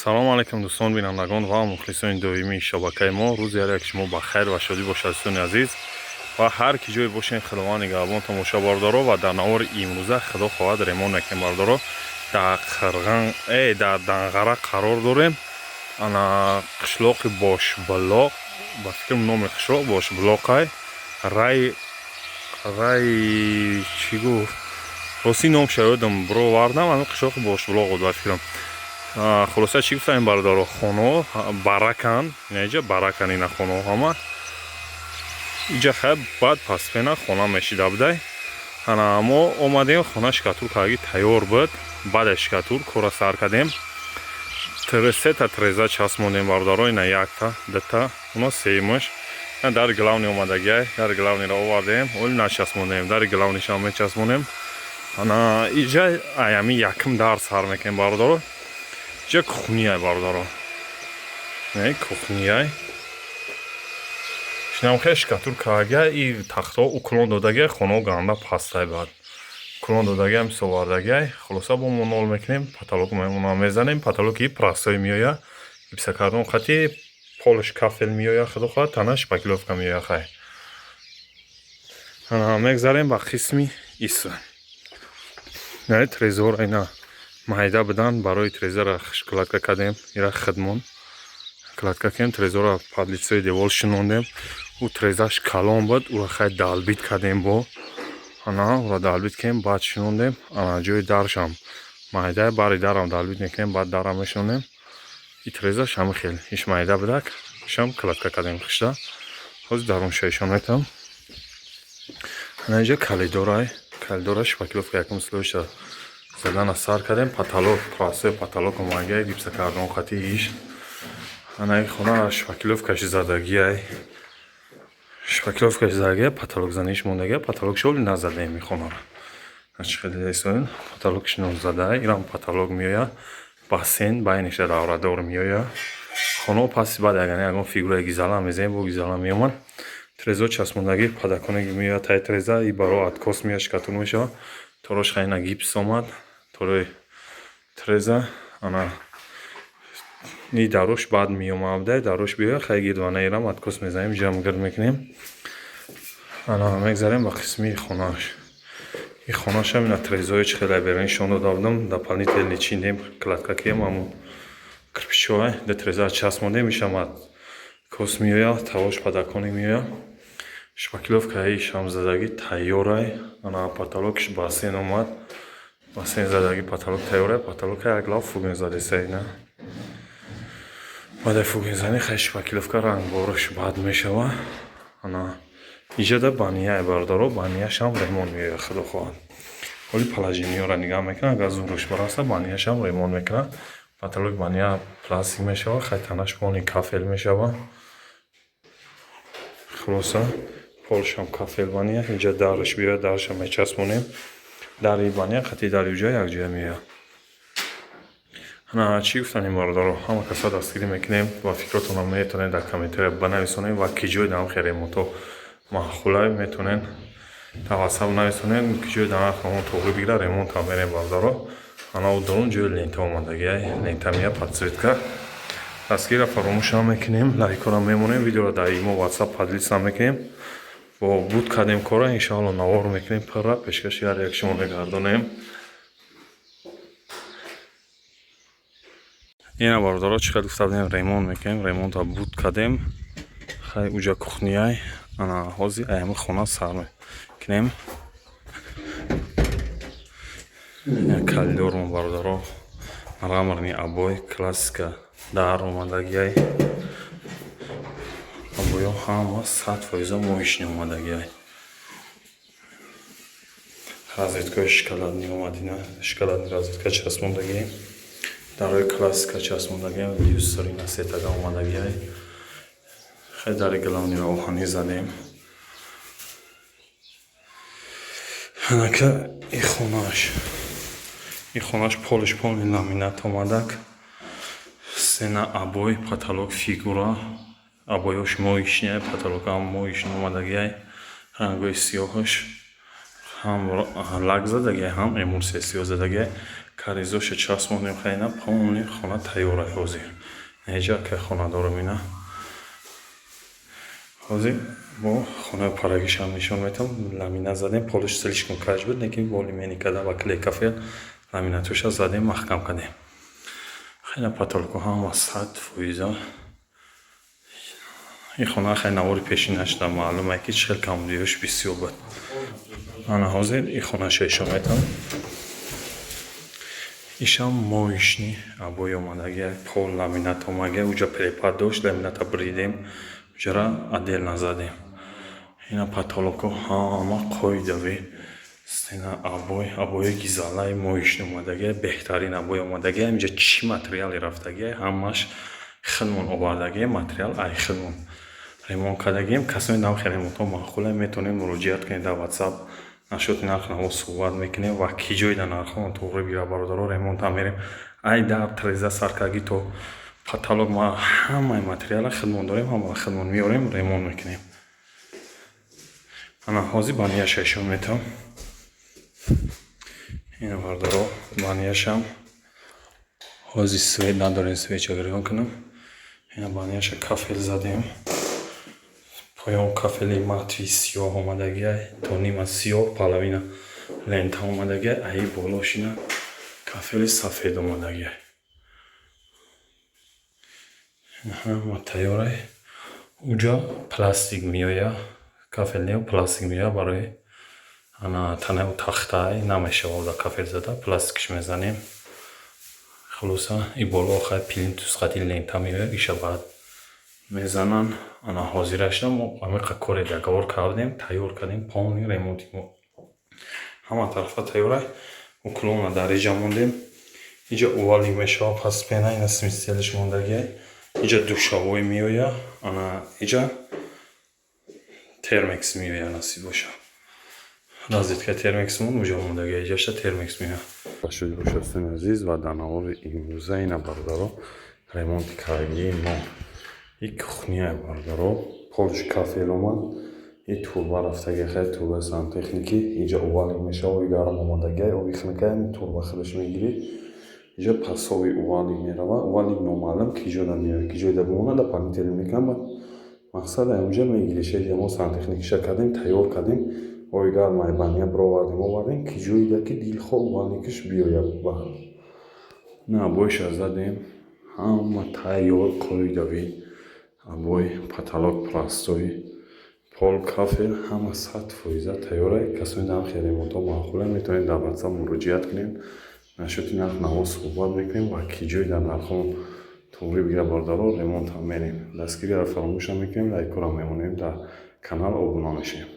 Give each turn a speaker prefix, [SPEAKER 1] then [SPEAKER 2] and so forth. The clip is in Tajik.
[SPEAKER 1] салом алайкум дӯстон бинандагон ва мухлисони доимии шабакаи мо. рӯзи як шумо ба хайр ва шодӣ бошад дӯстони азиз ва ҳар ки ҷое бошен худованд нигаҳбон тамошобардоро ва дар навори имрӯза худо хоҳад ремон накем бардоро дар Данғара қарор дорем. ана қишлоқи Бошблоқ, ба фикрам номи қишлоқ Бошблоқай рай чӣ гуфт рости номша ёдам бировардам. ана қишлоқи Бошблоқ буд ба фикрам. خلاصه چی گفتم بردارو خونو برکن نه اینجا برکن اینا خونو همه اینجا خیلی بعد پس فینا خونه میشیده بوده. ما اومدیم خونه شکاتور کاغی تیار بود. بعد شکاتور کورا سر کردیم. سه تا تریزه چسبوندیم بردارو اینا یک تا دو تا اونا سیمش در گلاونی اومدگی در گلاونی را آوردیم اول نچسبوندیم در گلاونیش هم میچسبونیم. اینجا ایامی یکم در سر میکنیم بردارو. اینجا کخنیه بردارو نه کخنیه شنام خیلی شکاتور کاغی ای تختا اکلون دادگی خونه گانده پستای بعد اکلون دادگی هم سواردگی خلاصه با منال میکنیم پتالوک میزنیم پتالوکی پرستای میویا بسه کردن خطی پولش کافل میویا خدا خواهد تنش پاکیلوفکا میویا خواهی میگذاریم با قسمی ایسو نه تریزور اینا майда бидан барои трезора кладка кардем ира хидмон кладка кем трезора под лицои девол шинондем у трезаш калон буд ура хай далбит кардем бо ана ура далбит кем баъд шинондем ана ҷои даршам майда бари дарам далбит мекунем баъд дарам мешонем и трезаш ҳами хел иш майда будак шам кладка кардем хишта ҳозир даруншаишон метам ана инҷа калидора шпакловка якум слоиша زدن سر کردیم پتالوک پراسه پتالوک اومده گیپس کردن خطی ایش انا خونه شپاکیلوف کشی زدگی شپاکیلوف کشی زدگی پتالوک زنیش موندگی پتالوک شول نزده میخونه را چقدر دیسون پتالوکش نزده ایران پتالوک میویا باسین باینش داور دور میویا خونه پاسی بعد اگر اون فیگور گیزالا میزنیم با گیزالا میومن ترزو چسبوندگی پدکونه میویا تای ترزا ای برو اتکوس میاش کاتون میشه تروش خیلی گیپس اومد توی ترزا انا نی داروش بعد میوم آمده داروش بیا خیلی گیروانه ایرام اتکوس میزنیم جمع گرد میکنیم انا میگذاریم با قسمی خوناش این خوناش هم اینا ترزایش خیلی برین شونو دادم دا پلنی تلی چیندیم کلاتکا کیم همون کرپیشوه ده ترزا چسبونده میشم اتکوس میویا تواش پدکانی میویا شپاکیلوفکا ایش هم زدگی تیاره انا پتالوکش باسین اومد باسین زدگی پتالوک تیاره پتالوک یک لاف فوگین زده سینا بعد فوگین زنی خیلی شپاکیلوفکا رنگ بارش بعد میشوه انا اینجا ده بانیه بردارو بانیهش هم ریمون میگه خدا خواهد ولی پلاژینیو را نگاه میکنه اگر زورش براسته بانیهش هم ریمون میکنه پتالوک بانیه پلاستیک میشوه خیلی تنش بانی کافل میشوه خلاصه پولش هم کافل بانیه اینجا دارش بیاد دارش هم میچسبونیم داری بانیه خطی داری جای یک جای میاد انا چی گفتن این باردارو همه کسا دستگیری میکنیم و فکراتون هم میتونین در کامنتر بنویسونیم و کی جای دارم خیلی موتو محخوله میتونین توسط نویسونین کی جای دارم خیلی توقی بگیره ریمونت هم بریم باردارو انا و درون جای لینتا اومدگی لینتا میه پادسویتکا دستگیر فراموش هم میکنیم لایک رو میمونیم ویدیو رو در ایمو واتساپ پادلیس هم میکنیم و بود کردیم کاره انشاءالله نوار میکنیم پر را پیشکش یار یک شما بگردانیم اینا باردارا چقدر گفتم ریمون میکنیم ریمون تا بود کردیم خیلی اوجا کخنیه انا حاضی ایام خونه سر میکنیم کالدورم باردارا مرغمرنی ابوی کلاسیکا در اومدگی ابویا هم 100% مویشنی اومدگی رازیتکای شکلات اومدینا شکلات رازیتکا چسبوندگی در کلاسیکا چسبوندگی دیوسترینا سیتاگا اومدگی خیلی در گلانی را اوهانی زدیم هنکه این خوناش پولش پول لامینات اومدک سنا ابوی پتالوک فیگورا ابویش مویشنی پتالوک هم مویشن اومدگی رنگوی سیاهش هم لگ زدگی هم امورسی سیاه زدگی каризоша часмонем хайна полный хона тайёра ҳозир. Неҷа ки хона дорам ина. Ҳозир бо хонаи парагишам нишон метам. Ламина задем, полиш слишком каҷ буд, лекин более-менее када ва клейкафел ламинатуша задем, маҳкам кардем. Хайна потолоку ҳама 100%. ин хона хай навори пешина шуда маълуме ки чил камудиёш бисёр буд. Ана ҳозир ин хона шешо метам. Ишам моишни абои омадаги пол ламинат омаги уҷа препар дошт, ламината бридем, уҷара отдельно задем. Ина потолоку ҳама қоидави стена абои гизалаи моишни омадаги, беҳтарин абои омадаги. Инҷа чӣ материали рафтаги, ҳамаш хидмон овардаги материал ай хидмон. Ремонт кардагием, касои навхи ремонтҳо маъқуле, метавонем муроҷиат кунем дар WhatsApp, нашоти нархнаво суҳбат мекунем ва ки ҷойда нархҳоро тоғри бира бародаро ремонта мерем. Ай дар треза саркаргӣ то потолок ма ҳамаи материала хидмон дорем, ҳамаро хидмон меорем, ремонт мекунем. Ана ҳозир бания шешон метам. Ина бардаро банияшам. Ҳозир свет надорем, свеча гирён кунам. Ина банияша кафел задем. Поён кафели матви сиёҳ омадаги, то нима сиёҳ, половина лента омадаги, аи болошина кафели сафед омадаги. Ҳама тайёрай. Уҷа пластик меоя, кафелниҳо пластик меоя барои ана танаи тахтай намешавад дар кафел зада, пластикш мезанем. Хулоса и боло охай плинтус хати лента меоя, иша баъд мезанан. Ана ҳозирашам амиқа коре договор кардем, тайёр кардем, полный ремонти мо. Ҳама тарафа тайёрай. Уклона дар реҷа мондем. Инҷа увалик мешавад, пас пена ина смисителиш мондаги. Инҷа душавой меоя, ана инҷа термекс меоя насиб боша. Розетка термекс монд, уҷа мондаги инҷаша термекс меоя. Башоди бошастани азиз ва дар навори имрӯза ина бародаро ремонти кардагии мо. ин кухняи бародаро, полиш кафел омад, ин турба рафтаги хай турбаи сантехникӣ, инҷа увалик мешавад, оби гарм омадаги, оби хинакай турба худаш мегирӣ. Инҷа пасови увалик меравад, увалик номаълум ки ҷода меояд, ки ҷода бимонад панител мекунад. Мақсад инҷа мегириш, мо сантехникиша кардем, тайёр кардем, оби гармаи бания бировардем, овардем, ки ҷоида ки дилхоҳ уваликиш биёяд. На обоиша задем, ҳама тайёр қоидави абой, потолок пластои, пол кафел, ҳама 100% тайёрай. Касои нархи ремонтҳо маъқуле, метавонед дар WhatsApp муроҷиат кунед, нашоти нарх-наво суҳбат мекунем ва ки ҷойда нархҳо тоғри бигира бародаро ремонта мерем. Дастгириро фаромӯш мекунем, лайкора мемонем, дар канал обуна мешавем.